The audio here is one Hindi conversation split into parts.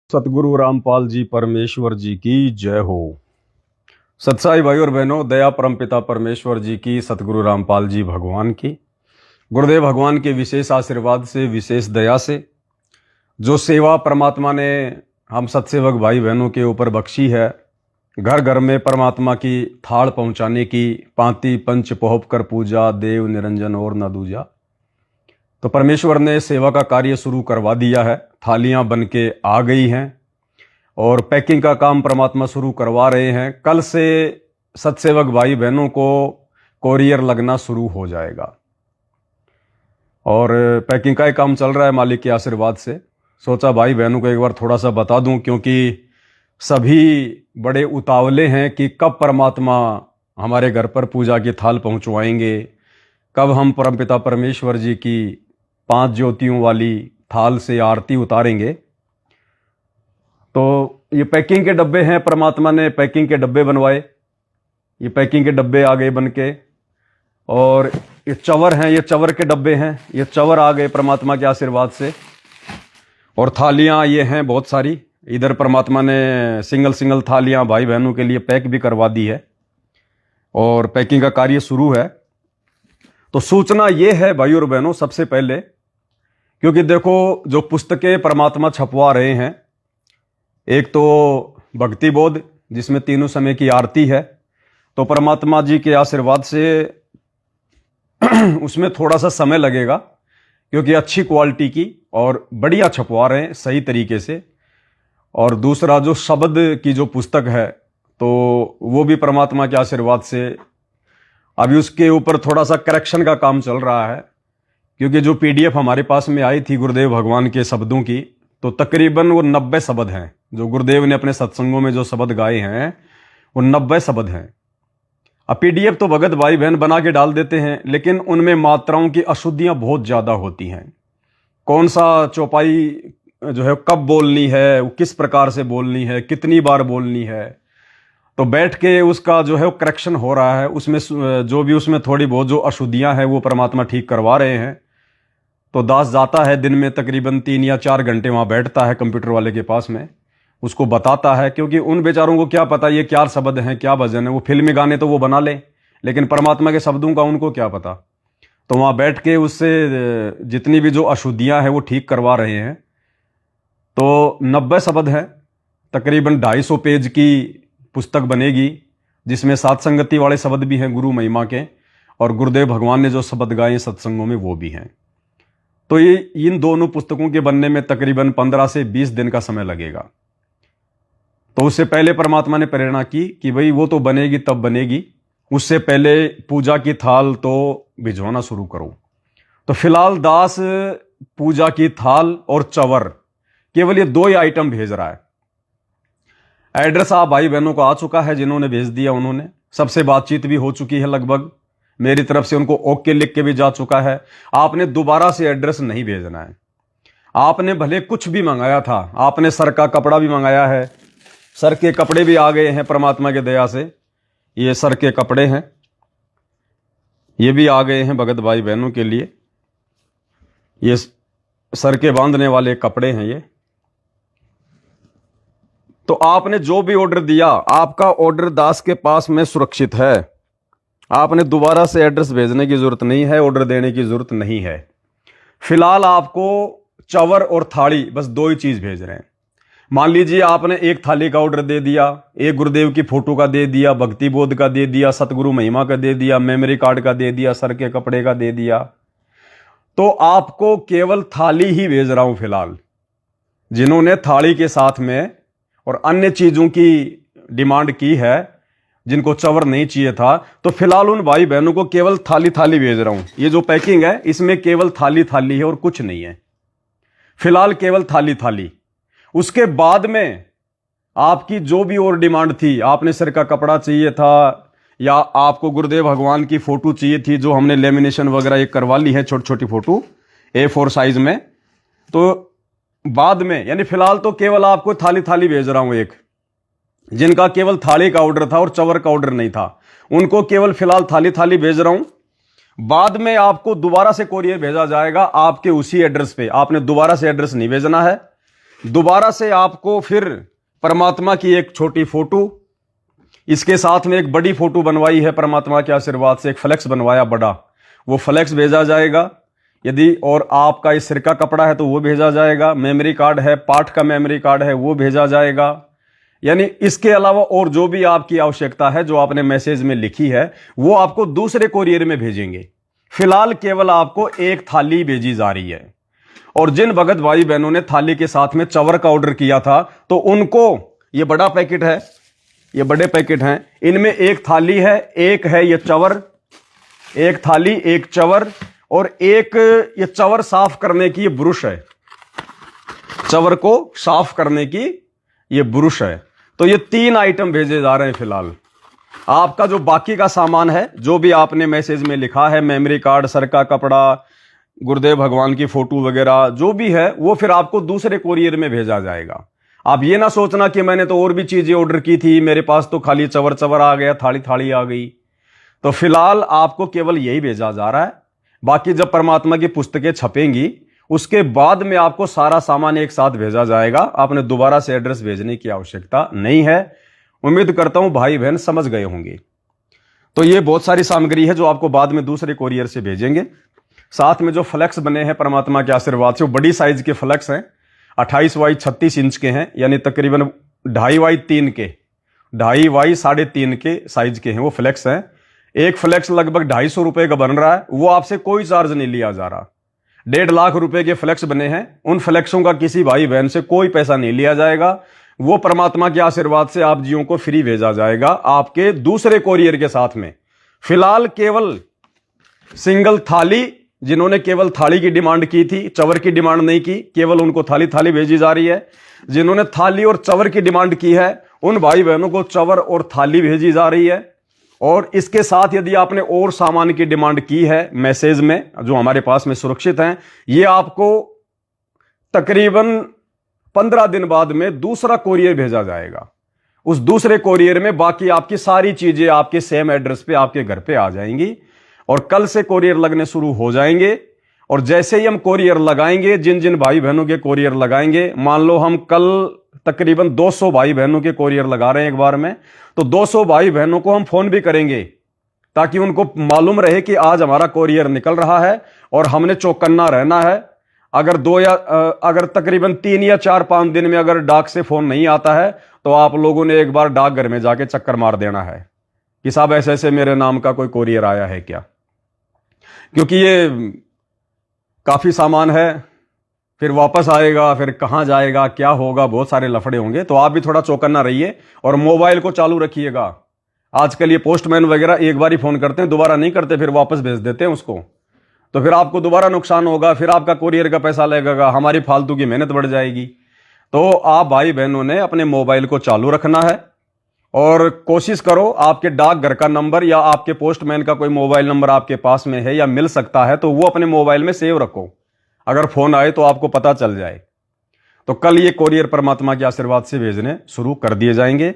सतगुरु रामपाल जी परमेश्वर जी की जय हो। सत्साई भाई और बहनों, दया परमपिता परमेश्वर जी की, सतगुरु रामपाल जी भगवान की, गुरुदेव भगवान के विशेष आशीर्वाद से, विशेष दया से जो सेवा परमात्मा ने हम सत्सेवक भाई बहनों के ऊपर बख्शी है, घर घर में परमात्मा की थाल पहुंचाने की, पांति पंच पोहप कर पूजा, देव निरंजन और न दूजा। तो परमेश्वर ने सेवा का कार्य शुरू करवा दिया है। थालियां बन के आ गई हैं और पैकिंग का काम परमात्मा शुरू करवा रहे हैं। कल से सत्सेवक भाई बहनों को कोरियर लगना शुरू हो जाएगा और पैकिंग का ही काम चल रहा है मालिक के आशीर्वाद से। सोचा भाई बहनों को एक बार थोड़ा सा बता दूं, क्योंकि सभी बड़े उतावले हैं कि कब परमात्मा हमारे घर पर पूजा की थाल पहुंचवाएंगे, कब हम परमपिता परमेश्वर जी की 5 ज्योतियों वाली थाल से आरती उतारेंगे। तो ये पैकिंग के डब्बे हैं, परमात्मा ने पैकिंग के डब्बे बनवाए। ये पैकिंग के डब्बे आ गए बन के, और ये चवर हैं, ये चवर के डब्बे हैं, ये चवर आ गए परमात्मा के आशीर्वाद से। और थालियां ये हैं बहुत सारी, इधर परमात्मा ने सिंगल सिंगल थालियां भाई बहनों के लिए पैक भी करवा दी है और पैकिंग का कार्य शुरू है। तो सूचना ये है भाई और बहनों, सबसे पहले, क्योंकि देखो जो पुस्तकें परमात्मा छपवा रहे हैं, एक तो भक्ति बोध जिसमें तीनों समय की आरती है, तो परमात्मा जी के आशीर्वाद से उसमें थोड़ा सा समय लगेगा, क्योंकि अच्छी क्वालिटी की और बढ़िया छपवा रहे हैं सही तरीके से। और दूसरा जो शब्द की जो पुस्तक है, तो वो भी परमात्मा के आशीर्वाद से अभी उसके ऊपर थोड़ा सा करेक्शन का काम चल रहा है, क्योंकि जो पीडीएफ हमारे पास में आई थी गुरुदेव भगवान के शब्दों की, तो तकरीबन वो 90 शब्द हैं। जो गुरुदेव ने अपने सत्संगों में जो शब्द गाए हैं वो 90 शब्द हैं। अब पीडीएफ तो भगत भाई बहन बना के डाल देते हैं, लेकिन उनमें मात्राओं की अशुद्धियां बहुत ज़्यादा होती हैं। कौन सा चौपाई जो है कब बोलनी है, वो किस प्रकार से बोलनी है, कितनी बार बोलनी है, तो बैठ के उसका जो है वो करेक्शन हो रहा है। उसमें जो भी उसमें थोड़ी बहुत जो अशुद्धियां हैं वो परमात्मा ठीक करवा रहे हैं। तो दास जाता है दिन में तकरीबन 3 या 4 घंटे वहाँ बैठता है कंप्यूटर वाले के पास में, उसको बताता है, क्योंकि उन बेचारों को क्या पता ये क्या शब्द हैं, क्या भजन है। वो फिल्मी गाने तो वो बना ले, लेकिन परमात्मा के शब्दों का उनको क्या पता। तो वहाँ बैठ के उससे जितनी भी जो अशुद्धियाँ हैं वो ठीक करवा रहे हैं। तो 90 शब्द है, तकरीबन 250 पेज की पुस्तक बनेगी, जिसमें सात संगति वाले शब्द भी हैं गुरु महिमा के, और गुरुदेव भगवान ने जो शब्द गाए सत्संगों में वो भी हैं। तो ये इन दोनों पुस्तकों के बनने में तकरीबन 15 से 20 दिन का समय लगेगा। तो उससे पहले परमात्मा ने प्रेरणा की कि भाई वो तो बनेगी तब बनेगी, उससे पहले पूजा की थाल तो भिजवाना शुरू करो। तो फिलहाल दास पूजा की थाल और चवर केवल ये 2 ही आइटम भेज रहा है। एड्रेस आप भाई बहनों को आ चुका है, जिन्होंने भेज दिया उन्होंने, सबसे बातचीत भी हो चुकी है लगभग, मेरी तरफ से उनको ओके लिख के भी जा चुका है। आपने दोबारा से एड्रेस नहीं भेजना है। आपने भले कुछ भी मंगाया था, आपने सर का कपड़ा भी मंगाया है, सर के कपड़े भी आ गए हैं परमात्मा के दया से। ये सर के कपड़े हैं, ये भी आ गए हैं भगत भाई बहनों के लिए। ये सर के बांधने वाले कपड़े हैं ये। तो आपने जो भी ऑर्डर दिया, आपका ऑर्डर दास के पास में सुरक्षित है। आपने दोबारा से एड्रेस भेजने की जरूरत नहीं है, ऑर्डर देने की जरूरत नहीं है। फिलहाल आपको चवर और थाली बस 2 ही चीज भेज रहे हैं। मान लीजिए आपने एक थाली का ऑर्डर दे दिया, एक गुरुदेव की फोटो का दे दिया, भक्ति बोध का दे दिया, सतगुरु महिमा का दे दिया, मेमोरी कार्ड का दे दिया, सर के कपड़े का दे दिया, तो आपको केवल थाली ही भेज रहा हूं फिलहाल। जिन्होंने थाली के साथ में और अन्य चीजों की डिमांड की है, जिनको चवर नहीं चाहिए था, तो फिलहाल उन भाई बहनों को केवल थाली थाली भेज रहा हूं। ये जो पैकिंग है इसमें केवल थाली थाली है और कुछ नहीं है। फिलहाल केवल थाली थाली। उसके बाद में आपकी जो भी और डिमांड थी, आपने सिर का कपड़ा चाहिए था, या आपको गुरुदेव भगवान की फोटो चाहिए थी, जो हमने लेमिनेशन वगैरह एक करवा ली है, छोटी छोटी फोटो A4 साइज में, तो बाद में, यानी फिलहाल तो केवल आपको थाली थाली भेज रहा हूं एक। जिनका केवल थाली का ऑर्डर था और चवर का ऑर्डर नहीं था, उनको केवल फिलहाल थाली थाली भेज रहा हूं। बाद में आपको दोबारा से कोरियर भेजा जाएगा आपके उसी एड्रेस पे। आपने दोबारा से एड्रेस नहीं भेजना है। दोबारा से आपको फिर परमात्मा की एक छोटी फोटो, इसके साथ में एक बड़ी फोटो बनवाई है परमात्मा के आशीर्वाद से, एक फ्लेक्स बनवाया बड़ा, वो फ्लेक्स भेजा जाएगा। यदि और आपका इस सिर का कपड़ा है तो वो भेजा जाएगा। मेमोरी कार्ड है, पाठ का मेमोरी कार्ड है, वो भेजा जाएगा। यानी इसके अलावा और जो भी आपकी आवश्यकता है, जो आपने मैसेज में लिखी है, वो आपको दूसरे कोरियर में भेजेंगे। फिलहाल केवल आपको एक थाली भेजी जा रही है। और जिन भगत भाई बहनों ने थाली के साथ में चवर का ऑर्डर किया था, तो उनको ये बड़ा पैकेट है, ये बड़े पैकेट हैं, इनमें एक थाली है, एक है ये चवर, एक थाली, एक चवर, और एक ये चवर साफ करने की ये ब्रुश है, चवर को साफ करने की ये ब्रुश है। तो ये 3 आइटम भेजे जा रहे हैं फिलहाल। आपका जो बाकी का सामान है, जो भी आपने मैसेज में लिखा है, मेमोरी कार्ड, सर का कपड़ा, गुरुदेव भगवान की फोटो वगैरह जो भी है, वो फिर आपको दूसरे कोरियर में भेजा जाएगा। आप ये ना सोचना कि मैंने तो और भी चीजें ऑर्डर की थी, मेरे पास तो खाली चवर चवर आ गया, थाली थाली आ गई। तो फिलहाल आपको केवल यही भेजा जा रहा है। बाकी जब परमात्मा की पुस्तकें छपेंगी, उसके बाद में आपको सारा सामान एक साथ भेजा जाएगा। आपने दोबारा से एड्रेस भेजने की आवश्यकता नहीं है। उम्मीद करता हूं भाई बहन समझ गए होंगे। तो ये बहुत सारी सामग्री है जो आपको बाद में दूसरे कोरियर से भेजेंगे। साथ में जो फ्लेक्स बने हैं परमात्मा के आशीर्वाद से, वो बड़ी साइज के फ्लेक्स हैं, 28 बाई 36 इंच के हैं, यानी तकरीबन 2.5 बाई 3 के, 2.5 बाई 3.5 के साइज के हैं वो फ्लेक्स हैं। एक फ्लेक्स लगभग 250 रुपए का बन रहा है, वो आपसे कोई चार्ज नहीं लिया जा रहा। 1.5 लाख रुपए के फ्लेक्स बने हैं, उन फ्लेक्सों का किसी भाई बहन से कोई पैसा नहीं लिया जाएगा। वो परमात्मा के आशीर्वाद से आप जियों को फ्री भेजा जाएगा आपके दूसरे कोरियर के साथ में। फिलहाल केवल सिंगल थाली, जिन्होंने केवल थाली की डिमांड की थी, चवर की डिमांड नहीं की, केवल उनको थाली थाली भेजी जा रही है। जिन्होंने थाली और चवर की डिमांड की है, उन भाई बहनों को चवर और थाली भेजी जा रही है। और इसके साथ यदि आपने और सामान की डिमांड की है मैसेज में, जो हमारे पास में सुरक्षित हैं, ये आपको तकरीबन 15 दिन बाद में दूसरा कोरियर भेजा जाएगा। उस दूसरे कोरियर में बाकी आपकी सारी चीजें आपके सेम एड्रेस पे आपके घर पे आ जाएंगी। और कल से कोरियर लगने शुरू हो जाएंगे। और जैसे ही हम कोरियर लगाएंगे, जिन जिन भाई बहनों के कोरियर लगाएंगे, मान लो हम कल तकरीबन 200 भाई बहनों के कोरियर लगा रहे हैं एक बार में, तो 200 भाई बहनों को हम फोन भी करेंगे ताकि उनको मालूम रहे कि आज हमारा कोरियर निकल रहा है और हमने चौकन्ना रहना है। अगर तकरीबन 3 या 4-5 दिन में अगर डाक से फोन नहीं आता है, तो आप लोगों ने एक बार डाक घर में जाके चक्कर मार देना है कि साहब ऐसे ऐसे मेरे नाम का कोई कोरियर आया है क्या, क्योंकि ये काफी सामान है, फिर वापस आएगा, फिर कहां जाएगा, क्या होगा, बहुत सारे लफड़े होंगे। तो आप भी थोड़ा चौकन्ना रहिए और मोबाइल को चालू रखिएगा। आजकल ये पोस्टमैन वगैरह एक बार ही फोन करते हैं, दोबारा नहीं करते, फिर वापस भेज देते हैं उसको। तो फिर आपको दोबारा नुकसान होगा, फिर आपका कोरियर का पैसा लगेगा, हमारी फालतू की मेहनत बढ़ जाएगी। तो आप भाई बहनों ने अपने मोबाइल को चालू रखना है और कोशिश करो आपके डाकघर का नंबर या आपके पोस्टमैन का कोई मोबाइल नंबर आपके पास में है या मिल सकता है, तो वो अपने मोबाइल में सेव रखो, अगर फोन आए तो आपको पता चल जाए। तो कल ये कोरियर परमात्मा के आशीर्वाद से भेजने शुरू कर दिए जाएंगे।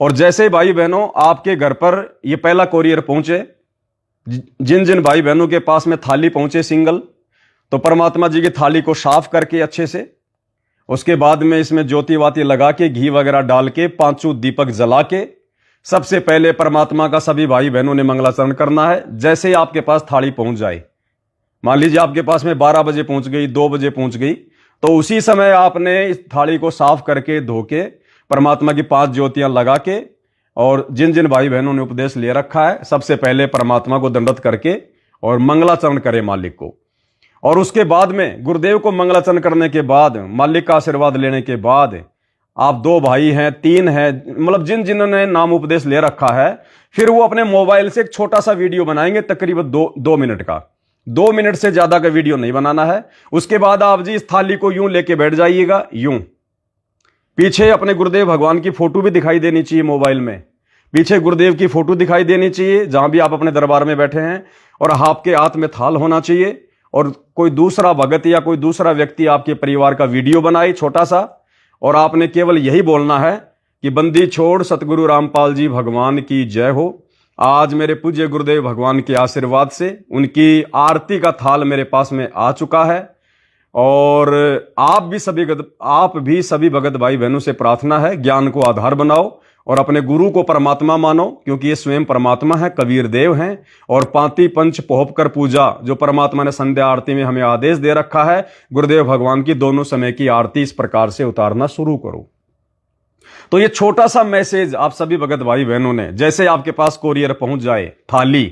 और जैसे भाई बहनों आपके घर पर ये पहला कोरियर पहुंचे, जिन जिन भाई बहनों के पास में थाली पहुंचे सिंगल, तो परमात्मा जी की थाली को साफ करके अच्छे से, उसके बाद में इसमें ज्योति वाती लगा के, घी वगैरह डाल के, 5 दीपक जला के, सबसे पहले परमात्मा का सभी भाई बहनों ने मंगलाचरण करना है। जैसे ही आपके पास थाली पहुंच जाए, मान लीजिए आपके पास में 12 बजे पहुंच गई, 2 बजे पहुंच गई, तो उसी समय आपने इस थाली को साफ करके धो के परमात्मा की 5 ज्योतियां लगा के, और जिन जिन भाई बहनों ने उपदेश ले रखा है, सबसे पहले परमात्मा को दंडवत करके और मंगलाचरण करें मालिक को। और उसके बाद में गुरुदेव को मंगलाचरण करने के बाद, मालिक का आशीर्वाद लेने के बाद, आप 2 भाई हैं, 3 हैं, मतलब जिन जिन्होंने नाम उपदेश ले रखा है, फिर वो अपने मोबाइल से एक छोटा सा वीडियो बनाएंगे, तकरीबन 2 मिनट का। 2 मिनट से ज्यादा का वीडियो नहीं बनाना है। उसके बाद आप जी इस थाली को यूं लेके बैठ जाइएगा, यूं। पीछे अपने गुरुदेव भगवान की फोटो भी दिखाई देनी चाहिए मोबाइल में, पीछे गुरुदेव की फोटो दिखाई देनी चाहिए जहां भी आप अपने दरबार में बैठे हैं, और आपके हाथ में थाल होना चाहिए। और कोई दूसरा भगत या कोई दूसरा व्यक्ति आपके परिवार का वीडियो बनाए छोटा सा, और आपने केवल यही बोलना है कि बंदी छोड़ सतगुरु रामपाल जी भगवान की जय हो। आज मेरे पूज्य गुरुदेव भगवान के आशीर्वाद से उनकी आरती का थाल मेरे पास में आ चुका है। और आप भी सभी भगत भाई बहनों से प्रार्थना है, ज्ञान को आधार बनाओ और अपने गुरु को परमात्मा मानो, क्योंकि ये स्वयं परमात्मा है, कबीर देव हैं। और पांति पंच पोहप कर पूजा, जो परमात्मा ने संध्या आरती में हमें आदेश दे रखा है, गुरुदेव भगवान की दोनों समय की आरती इस प्रकार से उतारना शुरू करो। तो ये छोटा सा मैसेज आप सभी भगत भाई बहनों ने, जैसे आपके पास कोरियर पहुंच जाए थाली,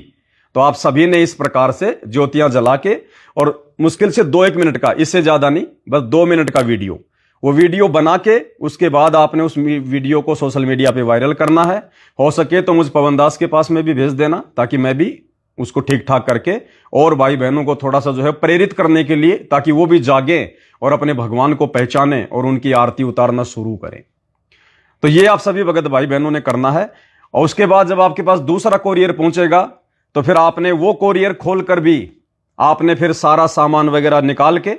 तो आप सभी ने इस प्रकार से ज्योतियां जला के, और मुश्किल से 2-1 मिनट का, इससे ज्यादा नहीं, बस 2 मिनट का वीडियो, वो वीडियो बना के उसके बाद आपने उस वीडियो को सोशल मीडिया पे वायरल करना है। हो सके तो मुझ पवन दास के पास में भी भेज देना, ताकि मैं भी उसको ठीक ठाक करके और भाई बहनों को थोड़ा सा जो है प्रेरित करने के लिए, ताकि वो भी जागे और अपने भगवान को पहचाने और उनकी आरती उतारना शुरू करें। तो ये आप सभी भगत भाई बहनों ने करना है। और उसके बाद जब आपके पास दूसरा कोरियर पहुंचेगा, तो फिर आपने वो कोरियर खोल कर भी आपने फिर सारा सामान वगैरह निकाल के,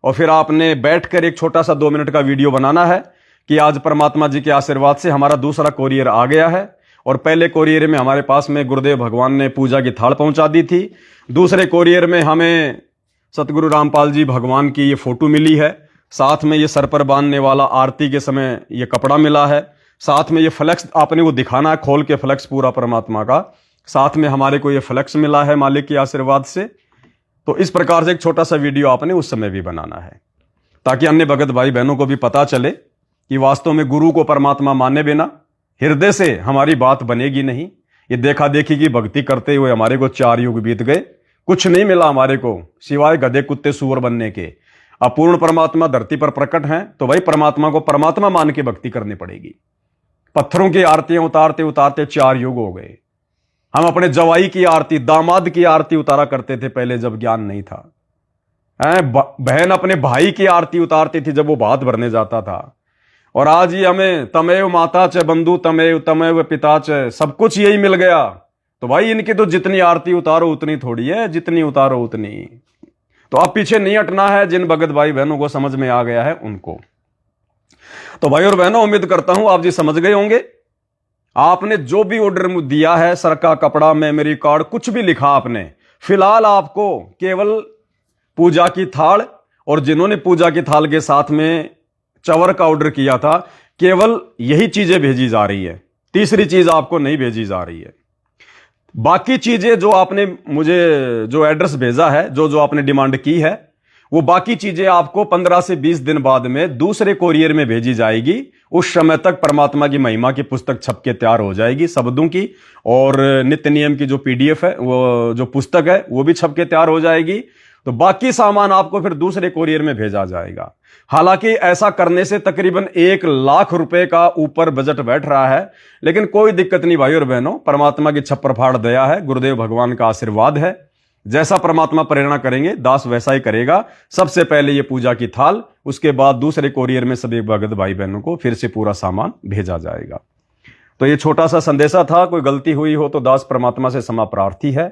और फिर आपने बैठकर एक छोटा सा 2 मिनट का वीडियो बनाना है कि आज परमात्मा जी के आशीर्वाद से हमारा दूसरा कोरियर आ गया है, और पहले कोरियर में हमारे पास में गुरुदेव भगवान ने पूजा की थाल पहुंचा दी थी, दूसरे कोरियर में हमें सतगुरु रामपाल जी भगवान की ये फोटो मिली है, साथ में ये सर पर बांधने वाला आरती के समय ये कपड़ा मिला है, साथ में ये फ्लेक्स आपने वो दिखाना है खोल के, फ्लेक्स पूरा परमात्मा का, साथ में हमारे को ये फ्लेक्स मिला है मालिक के आशीर्वाद से। तो इस प्रकार से एक छोटा सा वीडियो आपने उस समय भी बनाना है, ताकि अन्य भगत भाई बहनों को भी पता चले कि वास्तव में गुरु को परमात्मा माने बिना हृदय से हमारी बात बनेगी नहीं। ये देखा देखी की भक्ति करते हुए हमारे को 4 युग बीत गए, कुछ नहीं मिला हमारे को सिवाय गधे कुत्ते सूअर बनने के। अपूर्ण परमात्मा धरती पर प्रकट हैं, तो भाई परमात्मा को परमात्मा मान के भक्ति करनी पड़ेगी। पत्थरों की आरतियां उतारते उतारते 4 युग हो गए। हम अपने जवाई की आरती, दामाद की आरती उतारा करते थे पहले, जब ज्ञान नहीं था। बहन अपने भाई की आरती उतारती थी जब वो भात भरने जाता था। और आज ही हमें तमेव माता च बंधु तमेव तमेव पिता च, सब कुछ यही मिल गया। तो भाई इनकी तो जितनी आरती उतारो उतनी थोड़ी है, जितनी उतारो उतनी। तो अब पीछे नहीं हटना है, जिन भगत भाई बहनों को समझ में आ गया है उनको। तो भाई और बहनों, उम्मीद करता हूं आप जी समझ गए होंगे। आपने जो भी ऑर्डर दिया है, सर का कपड़ा, मेमोरी कार्ड, कुछ भी लिखा आपने, फिलहाल आपको केवल पूजा की थाल, और जिन्होंने पूजा की थाल के साथ में चवर का ऑर्डर किया था, केवल यही चीजें भेजी जा रही है। तीसरी चीज आपको नहीं भेजी जा रही है। बाकी चीजें जो आपने मुझे जो एड्रेस भेजा है, जो जो आपने डिमांड की है, वो बाकी चीजें आपको 15 से 20 दिन बाद में दूसरे कोरियर में भेजी जाएगी। उस समय तक परमात्मा की महिमा की पुस्तक छप के तैयार हो जाएगी शब्दों की, और नित्य नियम की जो PDF है, वो जो पुस्तक है, वो भी छप के तैयार हो जाएगी। तो बाकी सामान आपको फिर दूसरे कोरियर में भेजा जाएगा। हालांकि ऐसा करने से तकरीबन 1 लाख रुपए का ऊपर बजट बैठ रहा है, लेकिन कोई दिक्कत नहीं भाई और बहनों, परमात्मा की छप्पर फाड़ दया है, गुरुदेव भगवान का आशीर्वाद है। जैसा परमात्मा प्रेरणा करेंगे दास वैसा ही करेगा। सबसे पहले ये पूजा की थाल, उसके बाद दूसरे कोरियर में सभी भगत भाई बहनों को फिर से पूरा सामान भेजा जाएगा। तो ये छोटा सा संदेशा था, कोई गलती हुई हो तो दास परमात्मा से क्षमा प्रार्थी है।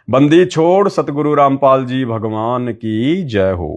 बंदी छोड़ सतगुरु रामपाल जी भगवान की जय हो।